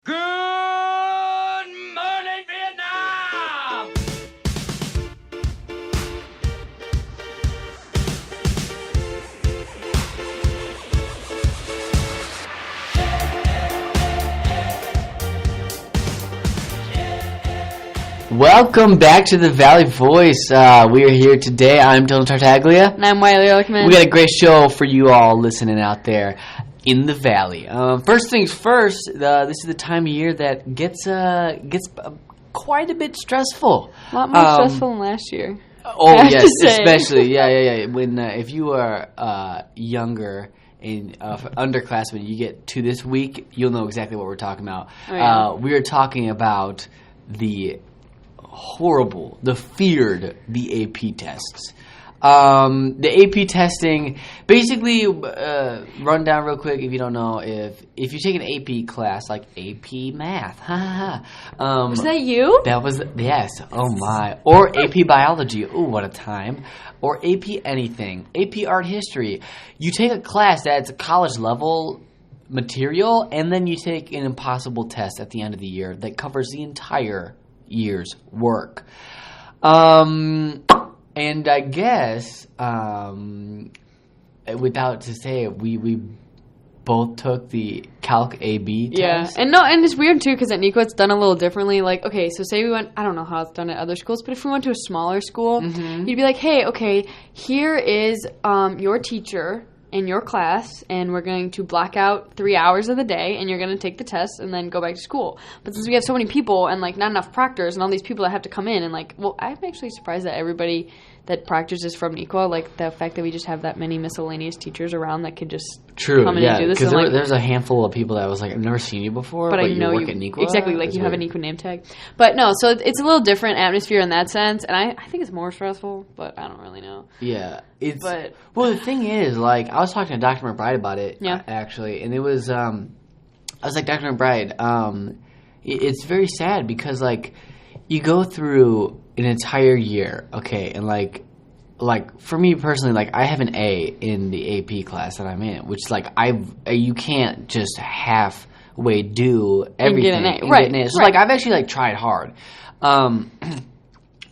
Good morning, Vietnam! Welcome back to the Valley Voice. We are here today. I'm Dillon Tartaglia. And I'm Wyli, Erlechman. We got a great show for you all listening out there in the Valley. First things first, this is the time of year that gets quite a bit stressful. A lot more stressful than last year. Oh, yes, especially. Yeah. When if you are younger and underclassmen, you get to this week, you'll know exactly what we're talking about. Oh, yeah. We are talking about the feared AP tests. The AP testing, basically, run down real quick if you don't know, if you take an AP class, like AP Math, Was that you? That was, yes, oh my, or AP Biology, ooh, what a time, or AP Anything, AP Art History. You take a class that's college level material, and then you take an impossible test at the end of the year that covers the entire year's work. And I guess, without to say it, we both took the Calc AB test. Yeah, and it's weird too because at Nico it's done a little differently. Like, okay, so say we went, I don't know how it's done at other schools, but if we went to a smaller school, you'd be like, hey, okay, here is your teacher in your class, and we're going to block out 3 hours of the day, and you're going to take the test and then go back to school. But since we have so many people and, like, not enough proctors and all these people that have to come in, and, like, well, I'm actually surprised that everybody that proctors is from Nico. Like, the fact that we just have that many miscellaneous teachers around that could just come in and do this. Because like, there's a handful of people that was like, I've never seen you before, but I know you work at Nico. Exactly, like, you have a Nico name tag. But, no, so it's a little different atmosphere in that sense, and I think it's more stressful, but I don't really know. Yeah. Well, the thing is, like, I was talking to Dr. McBride about it, actually, and it was, I was like, Dr. McBride, it's very sad because, like, you go through an entire year, okay, and, like, for me personally, like, I have an A in the AP class that I'm in, which, like, you can't just halfway do everything and get an A. So, like, I've actually, like, tried hard.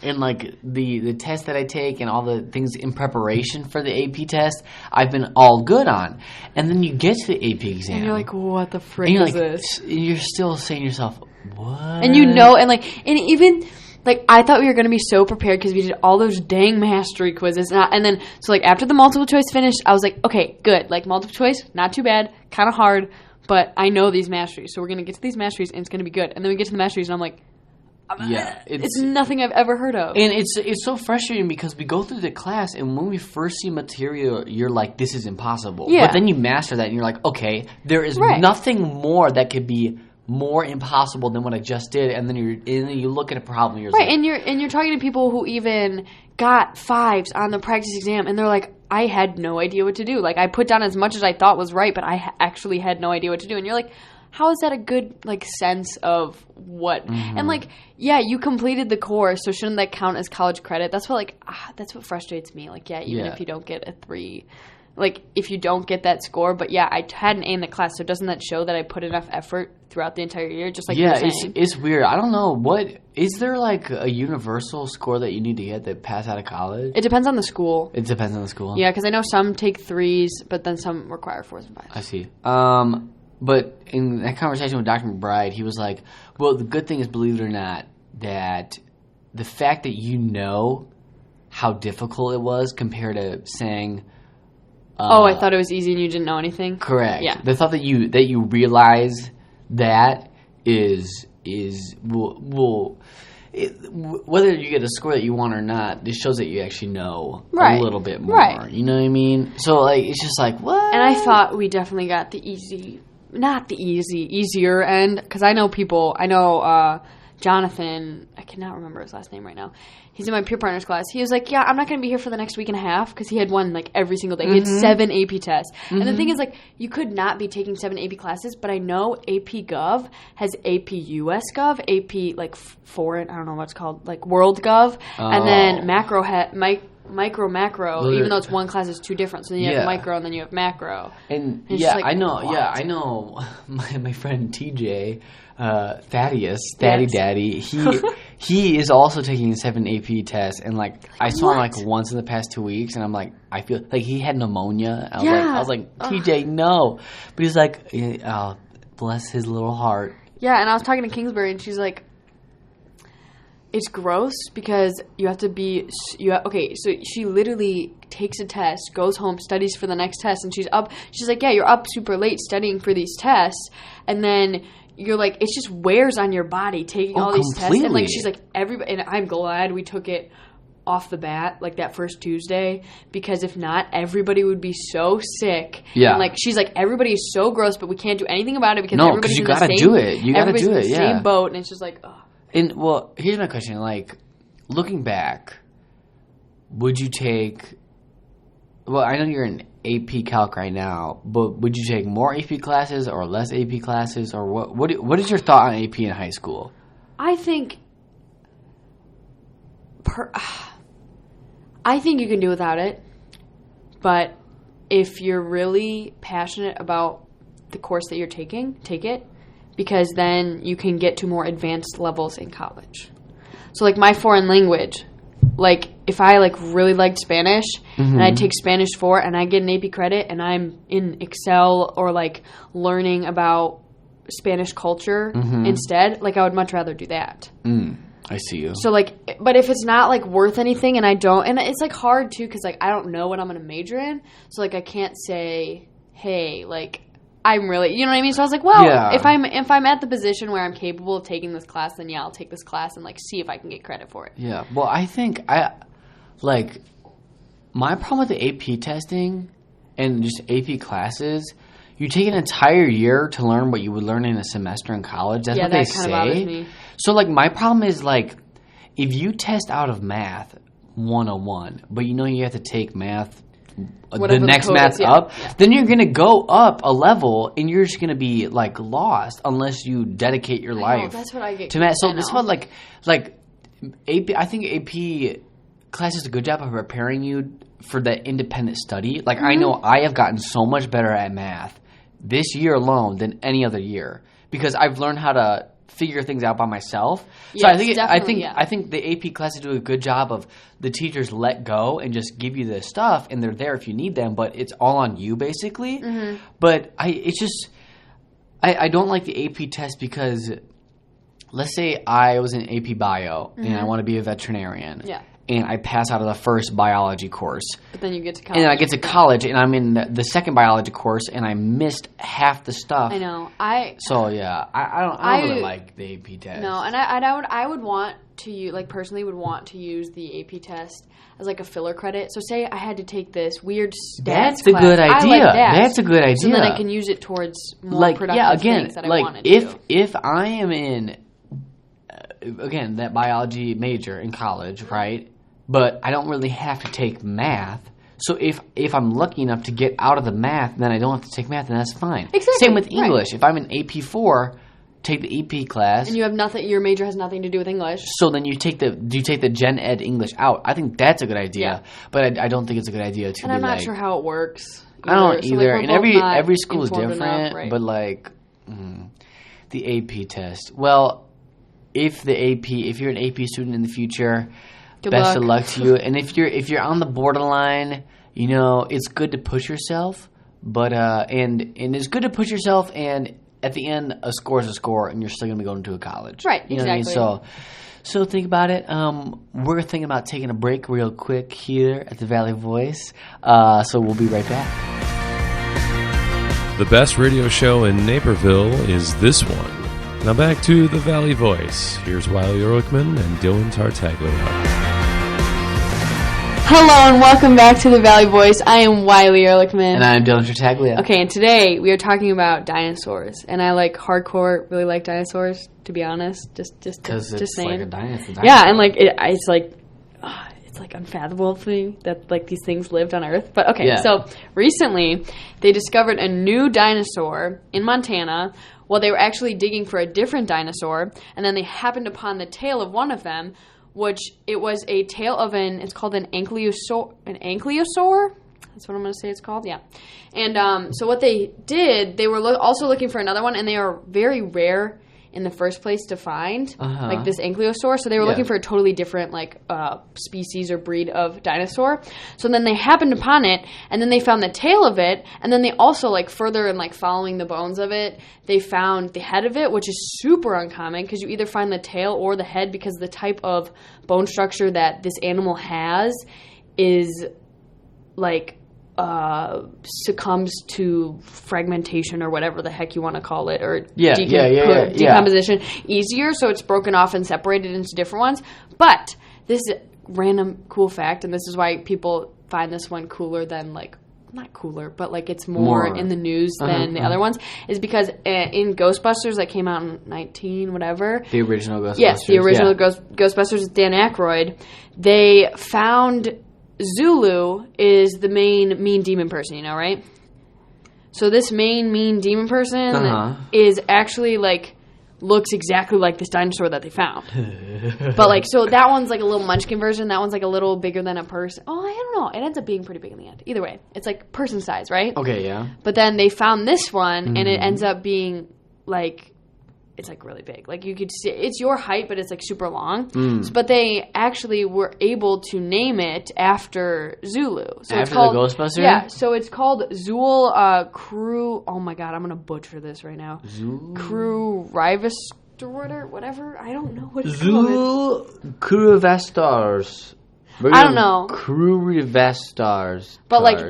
And, like, the test that I take and all the things in preparation for the AP test, I've been all good on. And then you get to the AP exam. And you're like, what the frick is this? And you're still saying to yourself, what? And you know, and even, like, I thought we were going to be so prepared because we did all those dang mastery quizzes. And then, so, like, after the multiple choice finished, I was like, okay, good. Like, multiple choice, not too bad, kind of hard, but I know these masteries. So we're going to get to these masteries, and it's going to be good. And then we get to the masteries, and I'm like, yeah, it's nothing I've ever heard of. And it's so frustrating because we go through the class, and when we first see material, you're like, this is impossible. Yeah. But then you master that, and you're like, okay, there is nothing more that could be more impossible than what I just did. And then you look at a problem, and you're right, like, and you're talking to people who even got 5s on the practice exam, and they're like, I had no idea what to do. Like, I put down as much as I thought was right, but I actually had no idea what to do. And you're like, how is that a good, like, sense of what? Mm-hmm. And, like, yeah, you completed the course, so shouldn't that count as college credit? That's what, like, that's what frustrates me. Like, yeah, even if you don't get a 3, like, if you don't get that score, but yeah, I had an A in the class, so doesn't that show that I put enough effort throughout the entire year, just like you were saying? It's weird. I don't know. Is there, like, a universal score that you need to get to pass out of college? It depends on the school. It depends on the school? Yeah, because I know some take 3s, but then some require 4s and 5s. I see. But in that conversation with Dr. McBride, he was like, well, the good thing is, believe it or not, that the fact that you know how difficult it was compared to saying... I thought it was easy and you didn't know anything? Correct. Yeah. The thought that you realize that whether you get a score that you want or not, this shows that you actually know a little bit more. Right. You know what I mean? So, like, it's just like, what? And I thought we definitely got the easier end, because I know Jonathan, I cannot remember his last name right now. He's in my peer partners class. He was like, yeah, I'm not going to be here for the next week and a half, because he had one, like, every single day. He had 7 AP tests. And the thing is, like, you could not be taking 7 AP classes, but I know AP Gov has AP US Gov, AP, like, foreign, I don't know what it's called, like, World Gov, and then micro, macro, even though it's one class is two different. So then you have micro and then you have macro. And like, I know. What? Yeah, I know. My friend TJ, Thaddeus, Daddy, he is also taking 7 AP tests, and like I saw him like once in the past 2 weeks, and I'm like, I feel like he had pneumonia. I was like, TJ, no, but he's like, oh, bless his little heart. Yeah, and I was talking to Kingsbury, and she's like, it's gross because you have to be okay, so she literally takes a test, goes home, studies for the next test, and she's like, yeah, you're up super late studying for these tests, and then you're like, it just wears on your body taking all these tests, and like she's like, everybody, and I'm glad we took it off the bat, like that first Tuesday, because if not, everybody would be so sick. Yeah. And like she's like, everybody is so gross, but we can't do anything about it because everybody's in the same. Do it. You gotta do it. Yeah. Same boat, and it's just like, ugh. And well, here's my question: like, looking back, would you take? Well, I know you're in AP Calc right now, but would you take more AP classes or less AP classes, or what? What is your thought on AP in high school? I think you can do without it, but if you're really passionate about the course that you're taking, take it, because then you can get to more advanced levels in college. So, like, my foreign language, like, if I, like, really liked Spanish, and I take Spanish 4, and I get an AP credit, and I'm in Excel or, like, learning about Spanish culture instead, like, I would much rather do that. I see you. So, like, but if it's not, like, worth anything, and I don't, and it's, like, hard, too, because, like, I don't know what I'm going to major in, so, like, I can't say, hey, like, I'm really, you know what I mean? So I was like, well, if I'm at the position where I'm capable of taking this class, then I'll take this class and, like, see if I can get credit for it. Yeah. Well, I think my problem with the AP testing and just AP classes, you take an entire year to learn what you would learn in a semester in college. That's what they say. Yeah, that kind of bothers me. So, like, my problem is, like, if you test out of math 101, but you know you have to take math the next math up, then you're going to go up a level and you're just going to be, like, lost unless you dedicate your life that's what I get to math. So this one, like AP, I think AP class does a good job of preparing you for that independent study. Like, I know I have gotten so much better at math this year alone than any other year because I've learned how to figure things out by myself. So yes, I think the AP classes do a good job of the teachers let go and just give you the stuff, and they're there if you need them, but it's all on you basically. But I don't like the AP test because let's say I was in AP Bio and I want to be a veterinarian. Yeah. And I pass out of the first biology course. But then you get to college. And then I get to college, and I'm in the second biology course, and I missed half the stuff. I know. So, yeah, I don't really like the AP test. No, and I would want to, like, personally would want to use the AP test as, like, a filler credit. So, say I had to take this weird stats That's class. A good idea. I like that. That's a good idea. So then I can use it towards more productive things that I want to do. If I am in, again, that biology major in college, right? But I don't really have to take math. So if I'm lucky enough to get out of the math, then I don't have to take math, and that's fine. Exactly. Same with English. Right. If I'm in AP4, take the EP class. And you have nothing. Your major has nothing to do with English. So then you take the Gen Ed English out. I think that's a good idea. Yeah. But I don't think it's a good idea to. And I'm not sure how it works. I don't either. So, like, and every school is different. Enough, right? But like the AP test. Well, if you're an AP student in the future. Best of luck to you. And if you're on the borderline, you know, it's good to push yourself, but and it's good to push yourself, and at the end a score is a score, and you're still gonna be going to a college. Right, you know exactly. What I mean? So think about it. We're thinking about taking a break real quick here at the Valley Voice. So we'll be right back. The best radio show in Naperville is this one. Now back to the Valley Voice. Here's Wyli Erlechman and Dillon Tartaglia. Hello and welcome back to the Valley Voice. I am Wyli Erlechman. And I'm Dillon Tartaglia. Okay, and today we are talking about dinosaurs. And I really like dinosaurs, to be honest. Just saying. Like a dinosaur. Yeah, and like it's like unfathomable to me that like these things lived on Earth. But okay, So recently they discovered a new dinosaur in Montana. Well, they were actually digging for a different dinosaur, and then they happened upon the tail of one of them, which it was a tail of it's called an ankylosaur. An ankylosaur? That's what I'm going to say it's called, yeah. And so what they did, they were also looking for another one, and they are very rare in the first place to find, like this ankylosaur. So they were looking for a totally different species or breed of dinosaur. So then they happened upon it, and then they found the tail of it, and then they also further in following the bones of it, they found the head of it, which is super uncommon because you either find the tail or the head because the type of bone structure that this animal has is succumbs to fragmentation or whatever the heck you want to call it, or decomposition easier, so it's broken off and separated into different ones. But this is a random cool fact, and this is why people find this one cooler than not cooler, but it's more in the news than the other ones, is because in Ghostbusters that came out in 19 whatever, the original Ghostbusters, yes, the original Ghostbusters with Dan Aykroyd, they found Zulu is the main mean demon person, right? So this main mean demon person is actually looks exactly like this dinosaur that they found. But so that one's a little munchkin version. That one's a little bigger than a person. Oh, I don't know. It ends up being pretty big in the end. Either way, it's person size, right? Okay, yeah. But then they found this one, and it ends up being it's really big. You could see it's your height, but it's super long. But they actually were able to name it after Zulu. So after it's called, the Ghostbusters? Yeah. So it's called Zool Crew. Oh my God, I'm gonna butcher this right now. Zool Crew Rivestor, whatever. I don't know what it's called. Zool Cruvestars. I don't know. Cruvestars. But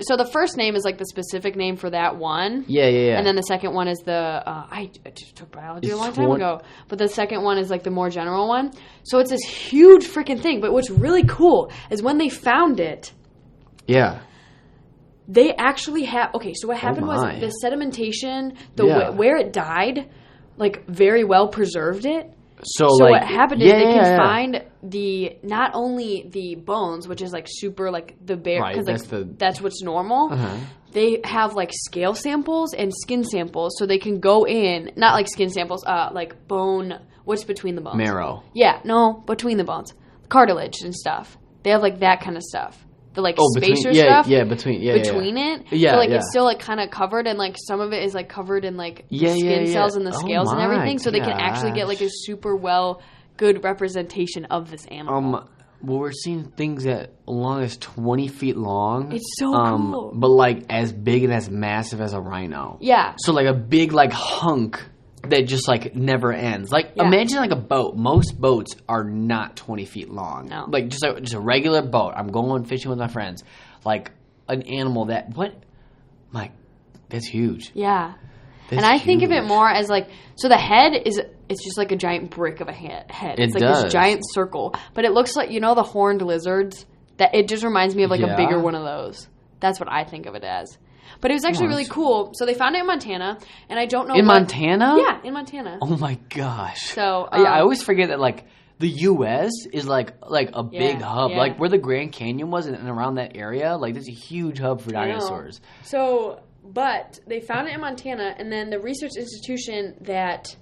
so the first name is the specific name for that one. Yeah. And then the second one is I just took biology a long time ago. But the second one is the more general one. So it's this huge freaking thing. But what's really cool is when they found it. Yeah. They actually have. Okay, so what happened was the sedimentation, where it died, very well preserved it. So what happened is they can find not only the bones, which is super the bare, because that's what's normal. They have scale samples and skin samples, so they can go in, not skin samples, bone. What's between the bones? Marrow. Yeah, no, between the bones, cartilage and stuff. They have that kind of stuff. The spacer stuff. Yeah, between it. Yeah, so it's still kind of covered, and some of it is covered in skin cells and the scales and everything. So they can actually get a super good representation of this animal. Well, we're seeing things that long as 20 feet long. It's so cool. But as big and as massive as a rhino. Yeah. So a big hunk that just never ends. Imagine a boat. Most boats are not 20 feet long. No. Just a regular boat. I'm going fishing with my friends. An animal that that's huge. Yeah. That's and I think of huge. it more as so the head it's just a giant brick of a head. It's this giant circle, but it looks the horned lizards. That it just reminds me of a bigger one of those. That's what I think of it as. But it was actually really cool. So they found it in Montana, and I don't know Montana? Yeah, in Montana. Oh my gosh. So I always forget that the U.S. is a big hub. Yeah. Where the Grand Canyon was and around that area, there's a huge hub for dinosaurs. So, but they found it in Montana, and then the research institution that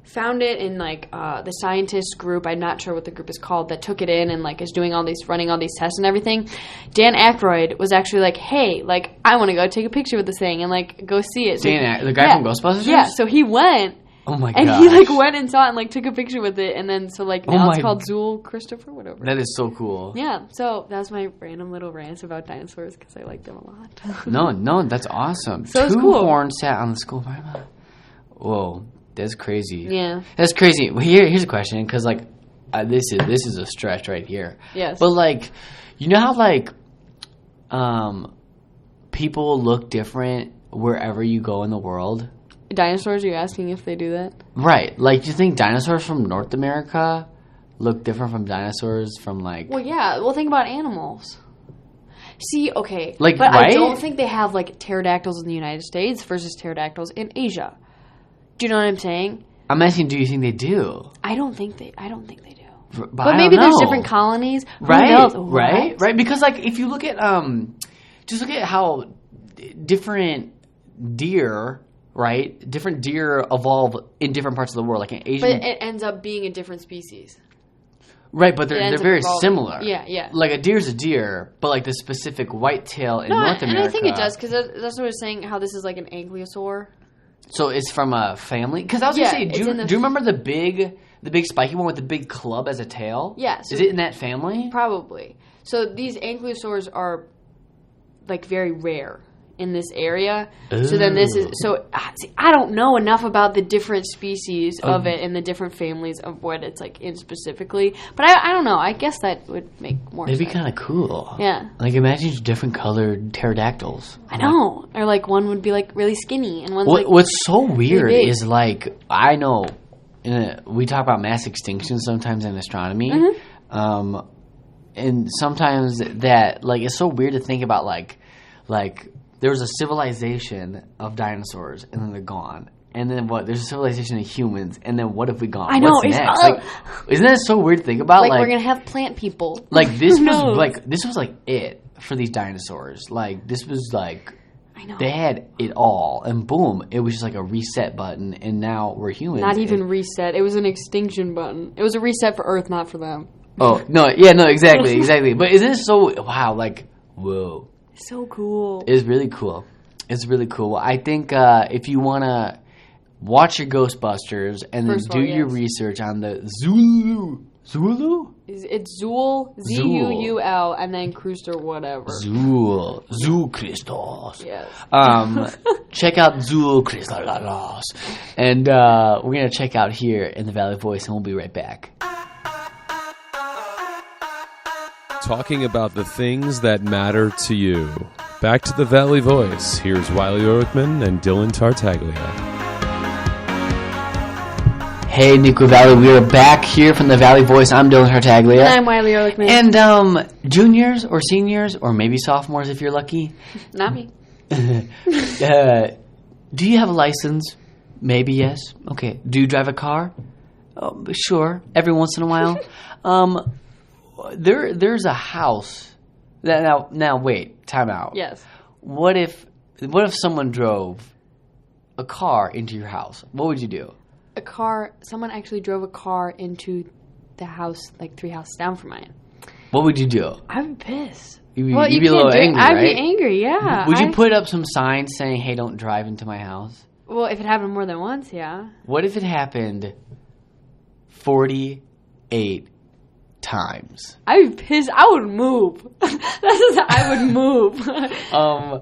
found it in the scientist group, I'm not sure what the group is called, that took it in and is doing running all these tests and everything. Dan Aykroyd was actually hey, I want to go take a picture with this thing and go see it. So the guy from Ghostbusters? Yeah, so he went. Oh my god! And he went and saw it and took a picture with it, and then now it's called Zool Christopher, whatever. That is so cool. Yeah, so that's my random little rant about dinosaurs because I like them a lot. No, that's awesome. So it's cool. 2 horns sat on the school Bible. Whoa. That's crazy. Yeah. That's crazy. Well, here's a question, because this is a stretch right here. Yes. But you know how people look different wherever you go in the world? Dinosaurs, are you asking if they do that? Right. Do you think dinosaurs from North America look different from dinosaurs from Well, yeah. Well, think about animals. See, okay. But right? I don't think they have pterodactyls in the United States versus pterodactyls in Asia. Do you know what I'm saying? I'm asking, do you think they do? I don't think they do. But maybe there's different colonies. Right. Right. Because if you look at just look at how different deer, right? Different deer evolve in different parts of the world, in Asia. But it ends up being a different species. Right, but they're very similar. Yeah. Like a deer's a deer, but like the specific whitetail in North America. And I think it does, because that's what I was saying, how this is like an ankylosaur. So it's from a family? Because I was going to say, do you remember the big spiky one with the big club as a tail? Yeah. So is it in that family? Probably. So these ankylosaurs are like very rare in this area. Ooh. So then this is I don't know enough about the different species of it and the different families of what it's like in specifically, but I don't know. I guess that would make more sense. It'd be kind of cool. Yeah. Like imagine different colored pterodactyls. I know. Or like one would be like really skinny and one's what's so weird really is like I know we talk about mass extinction sometimes in astronomy. Mm-hmm. And sometimes that like it's so weird to think about like there was a civilization of dinosaurs, and then they're gone. And then what? There's a civilization of humans, and then what have we gone? I know. What's next? Like, isn't that so weird to think about? Like we're gonna have plant people. Like this was like it for these dinosaurs. Like this was like I know. They had it all, and boom, it was just like a reset button, and now we're humans. Not even reset. It was an extinction button. It was a reset for Earth, not for them. Oh no! Yeah, no, exactly. But isn't it so wow? Like whoa. So cool. It's really cool. It's really cool. I think if you want to watch your Ghostbusters and then do your research on the Zulu? It's Zool, Z-U-U-L, and then Crystal whatever. Zool Crystals. Yes. Check out Zool Crystals. And we're going to check out here in the Valley Voice, and we'll be right back. Talking about the things that matter to you. Back to the Valley Voice. Here's Wyli Erlechman and Dillon Tartaglia. Hey, Nico Valley. We are back here from the Valley Voice. I'm Dillon Tartaglia. And I'm Wyli Erlechman. And juniors or seniors or maybe sophomores if you're lucky. Not me. Do you have a license? Maybe yes. Okay. Do you drive a car? Sure. Every once in a while. There's a house that now wait, time out. Yes. What if someone drove a car into your house? What would you do? Someone actually drove a car into the house like 3 houses down from mine. What would you do? I'd be pissed. You'd be a little angry, I'd right? be angry, yeah. Would you put up some signs saying, "Hey, don't drive into my house"? Well, if it happened more than once, yeah. What if it happened 48 times? I'd be pissed. I would move. I would move.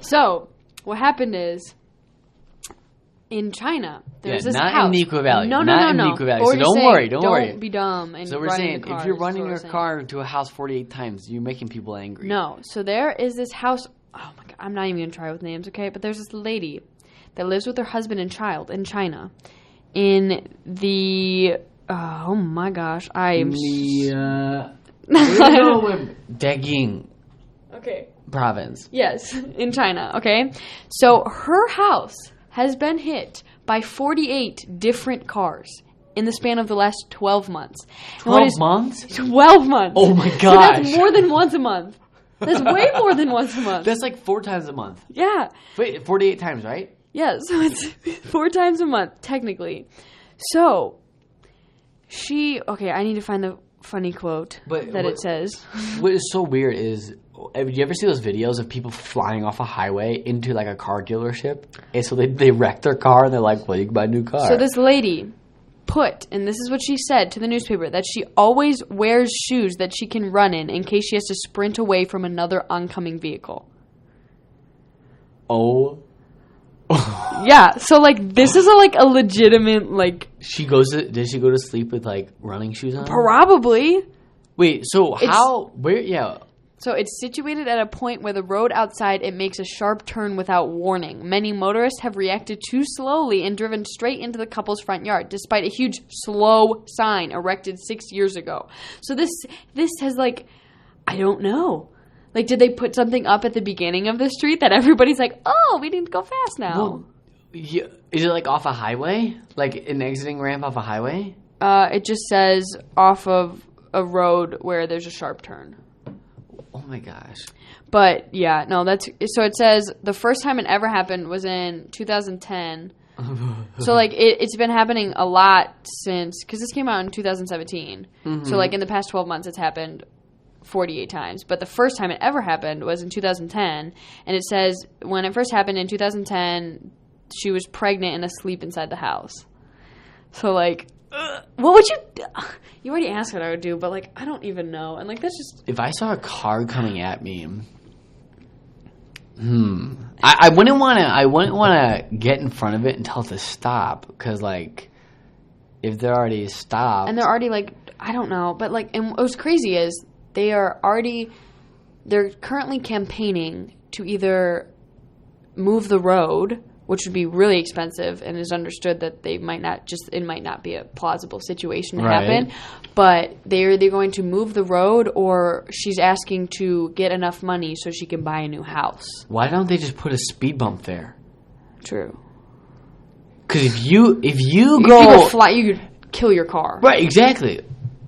So, what happened is, in China, there's this not house. In Nico Valley. No. In Nico Valley. So don't worry. Don't be dumb. And so we're saying if you're running your car car to a house 48 times, you're making people angry. No. So there is this house. Oh my God. I'm not even going to try with names, okay? But there's this lady that lives with her husband and child in China. In the... oh my gosh. Daging. Okay. Province. Yes. In China. Okay. So her house has been hit by 48 different cars in the span of the last 12 months. 12 months? 12 months. Oh my gosh. So that's more than once a month. That's way more than once a month. That's like 4 times a month. Yeah. Wait, 48 times, right? Yeah, so it's 4 times a month, technically. So, I need to find the funny quote it says. What is so weird is, have you ever see those videos of people flying off a highway into like a car dealership? And so they wreck their car and they're like, well, you can buy a new car. So this lady and this is what she said to the newspaper, that she always wears shoes that she can run in case she has to sprint away from another oncoming vehicle. Oh. Yeah, so like this is a legitimate like. Did she go to sleep with like running shoes on? Probably. Wait, so where? Yeah. So it's situated at a point where the road outside it makes a sharp turn without warning. Many motorists have reacted too slowly and driven straight into the couple's front yard, despite a huge slow sign erected 6 years ago. So this has like, I don't know. Like, did they put something up at the beginning of the street that everybody's like, oh, we need to go fast now? Well, yeah. Is it like off a highway? Like an exiting ramp off a highway? It just says off of a road where there's a sharp turn. Oh my gosh. But yeah, no, so it says the first time it ever happened was in 2010. So, like, it's been happening a lot since, because this came out in 2017. So, like, in the past 12 months, it's happened 48 times. But the first time it ever happened was in 2010. And it says when it first happened in 2010, she was pregnant and asleep inside the house. So, like, what would you do? You already asked what I would do, but, like, I don't even know. And, like, that's just... If I saw a car coming at me... I wouldn't want to get in front of it and tell it to stop, because, like, if they're already stopped... And they're already, like, I don't know, but, like, and what's crazy is they're currently campaigning to either move the road, which would be really expensive, and is understood that it might not be a plausible situation to happen, but they're going to move the road, or she's asking to get enough money so she can buy a new house. Why don't they just put a speed bump there? True. Because if you you could kill your car. Right, exactly.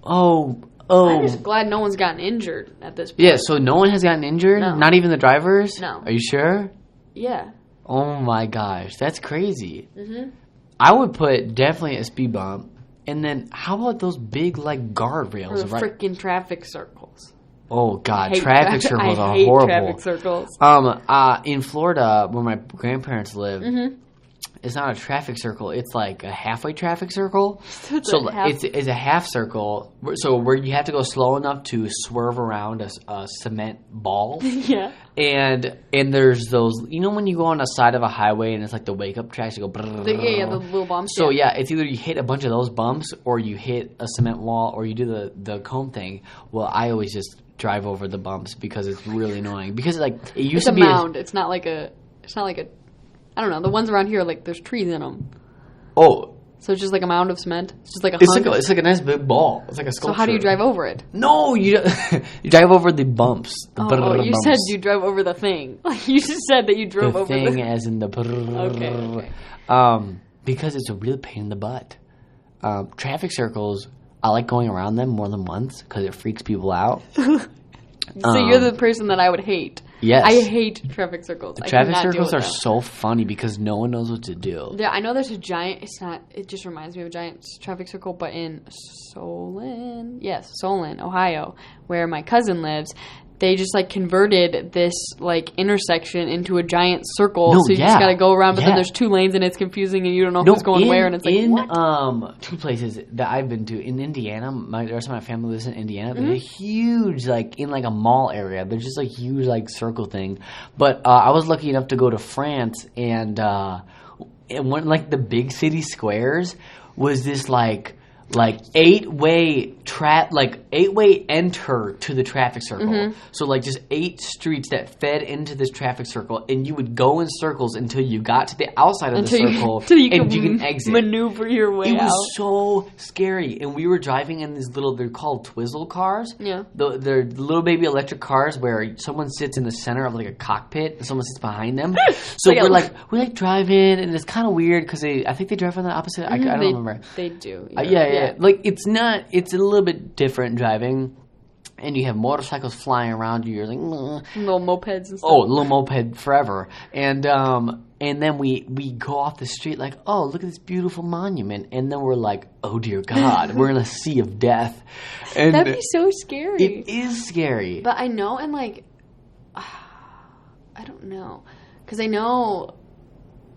I'm just glad no one's gotten injured at this point. Yeah, so no one has gotten injured? No. Not even the drivers? No. Are you sure? Yeah. Oh my gosh, that's crazy. I would put definitely a speed bump, and then how about those big, like, guardrails? Or the freaking traffic circles. Oh god, traffic circles are I hate horrible. traffic circles. In Florida, where my grandparents live, it's not a traffic circle. It's like a halfway traffic circle. It's a half circle. So where you have to go slow enough to swerve around a cement ball. Yeah. And there's those, you know, when you go on the side of a highway and it's like the wake up tracks, you go. The little bumps. So yeah, it's either you hit a bunch of those bumps or you hit a cement wall or you do the cone thing. Well, I always just drive over the bumps because it's really annoying. Because like it used to be a mound. It's not like a. I don't know. The ones around here, like, there's trees in them. Oh. So it's just like a mound of cement? It's just like It's like a nice big ball. It's like a sculpture. So how do you drive over it? No, you drive over the bumps. You said you drove over the thing. Like, you just said that you drove over the thing as in the... Okay. Because it's a real pain in the butt. Traffic circles, I like going around them more than once because it freaks people out. So you're the person that I would hate. Yes. I hate traffic circles. Traffic circles are so funny because no one knows what to do. Yeah, I know there's a giant, it just reminds me of a giant traffic circle, but in Solon, Ohio, where my cousin lives, they just, like, converted this, like, intersection into a giant circle. So you just got to go around, but then there's two lanes and it's confusing and you don't know who's going where. And it's like, what? Two places that I've been to, in Indiana, the rest of my family lives in Indiana. There's a huge, like, in, like, a mall area. There's just, like, huge, like, circle thing. But I was lucky enough to go to France, and one, like, the big city squares was this, like eight-way enter to the traffic circle. So like just 8 streets that fed into this traffic circle, and you would go in circles until you got to the outside of the circle, and you can exit. Maneuver your way out. It was so scary, and we were driving in these they're called Twizzle cars. Yeah, they're little baby electric cars where someone sits in the center of like a cockpit and someone sits behind them. So we're driving, and it's kind of weird because I think they drive on the opposite. I don't remember. They do. Yeah. Like, it's a little bit different driving, and you have motorcycles flying around you. You're like, little mopeds and stuff. Oh, little moped forever. And then we go off the street like, oh, look at this beautiful monument. And then we're like, oh, dear God, we're in a sea of death. And that'd be so scary. It is scary. But I know, and like, I don't know. Because I know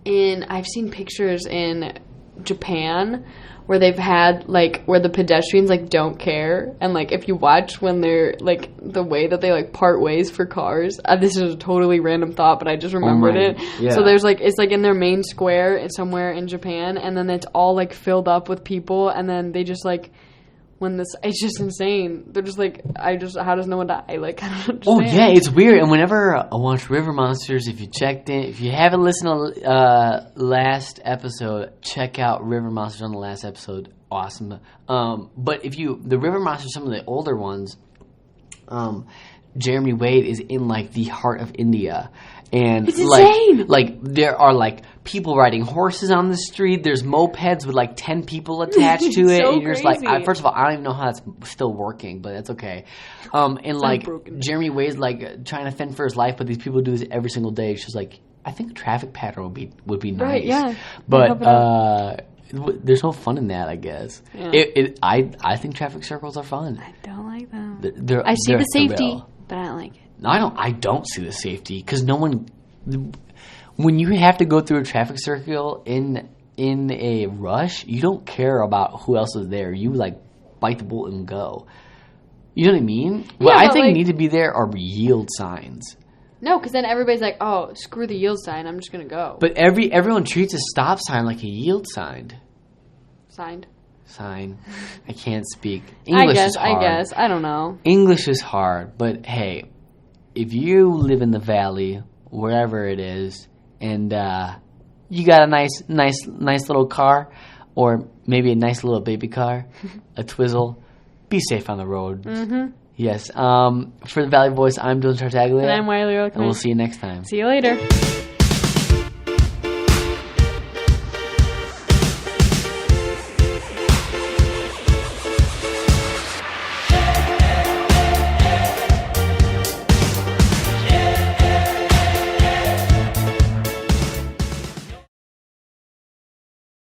I've seen pictures in Japan where they've had, like, where the pedestrians, like, don't care. And, like, if you watch when they're, like, the way that they, like, part ways for cars. This is a totally random thought, but I just remembered it. Yeah. So there's, like, it's, like, in their main square somewhere in Japan. And then it's all, like, filled up with people. And then they just, like, it's just insane. They're just like, how does no one die? Like, I don't understand. Oh, yeah, it's weird. And whenever I watch River Monsters, if you haven't listened to last episode, check out River Monsters on the last episode. Awesome. But the River Monsters, some of the older ones, Jeremy Wade is in, like, the heart of India. And it's insane. Like there are, like, people riding horses on the street. There's mopeds with, like, 10 people attached to it. So and you're just like, crazy. first of all, I don't even know how that's still working, but that's okay. And like broken. Jeremy Wade's like trying to fend for his life, but these people do this every single day. It's just like, I think a traffic pattern would be nice. Right, yeah. But there's no fun in that, I guess. Yeah. I think traffic circles are fun. I don't like them. I see the safety, but I don't like it. No, I don't see the safety because no one. When you have to go through a traffic circle in a rush, you don't care about who else is there. You like bite the bullet and go. You know what I mean? Yeah, what I think need to be there are yield signs. No, because then everybody's like, "Oh, screw the yield sign. I'm just gonna go." But everyone treats a stop sign like a yield sign. Sign. I can't speak. English is hard. I guess. I don't know. English is hard, but hey, if you live in the valley, wherever it is, and you got a nice little car, or maybe a nice little baby car, a Twizzle, be safe on the road. Mm-hmm. Yes. For the Valley Voice, I'm Dillon Tartaglia. And I'm Wyli Erlechman. And we'll see you next time. See you later.